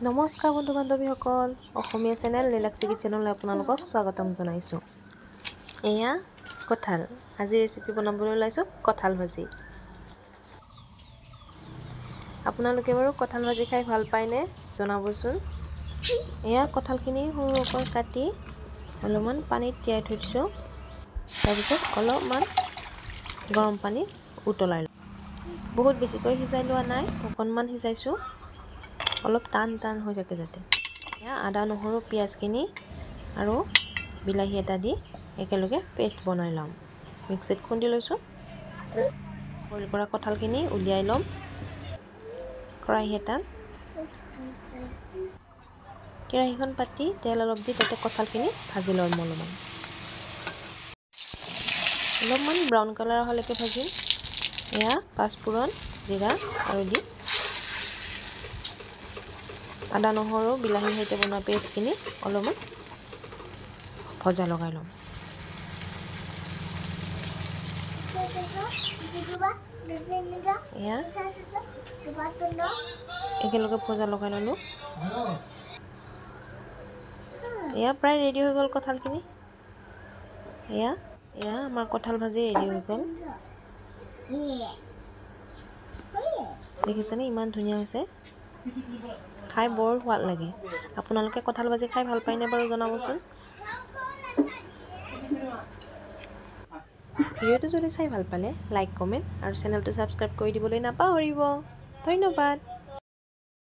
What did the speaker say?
নমস্কাৰ বন্ধু বান্ধৱীসকল, অসমীয়া চেনেল ৰিলেক্সি কিচেনলৈ আপোনালোকক স্বাগতম জনাইছোঁ। এয়া কঁঠাল, আজি ৰেচিপি বনাবলৈ ওলাইছোঁ কঁঠাল ভাজি। আপোনালোকে বাৰু কঁঠাল ভাজি খাই ভাল পায়নে জনাবচোন। এয়া কঁঠালখিনি সৰু সৰুকৈ কাটি অলপমান পানীত তিয়াই থৈ দিছোঁ। তাৰপিছত অলপমান গৰম পানীত উতলাই লওঁ। বহুত বেছিকৈ সিজাই লোৱা নাই, অকণমান সিজাইছোঁ, অলপ টান হৈ থাকে যাতে। এয়া আদা নহৰু পিঁয়াজখিনি আৰু বিলাহী এটা দি একেলগে পেষ্ট বনাই ল'ম। মিক্সিত খুন্দি লৈছোঁ। বইল কৰা কঁঠালখিনি উলিয়াই ল'ম। কেৰাহী এটাত কেৰাহীখন পাতি তেল অলপ দি তাতে কঁঠালখিনি ভাজি ল'ম। অলপমান ব্ৰাউন কালাৰ হ'লৈকে ভাজিম। এয়া পাঁচফোৰণ, জিৰা আৰু দি আদা নহৰু বিলাহীৰ সৈতে বনোৱা পেষ্টখিনি অলপমান ভজা লগাই ল'ম। এয়া একেলগে ভজা লগাই ল'লোঁ। এয়া প্ৰায় ৰেডি হৈ গ'ল কঁঠালখিনি। এয়া আমাৰ কঁঠাল ভাজি ৰেডি হৈ গ'ল। দেখিছেনে ইমান ধুনীয়া হৈছে, খাই বৰ সোৱাদ লাগে। আপোনালোকে কঁঠাল ভাজি খাই ভাল পায়নে বাৰু জনাবচোন। ভিডিঅ'টো যদি চাই ভাল পালে লাইক কমেণ্ট আৰু চেনেলটো ছাবস্ক্ৰাইব কৰি দিবলৈ নাপাহৰিব। ধন্যবাদ।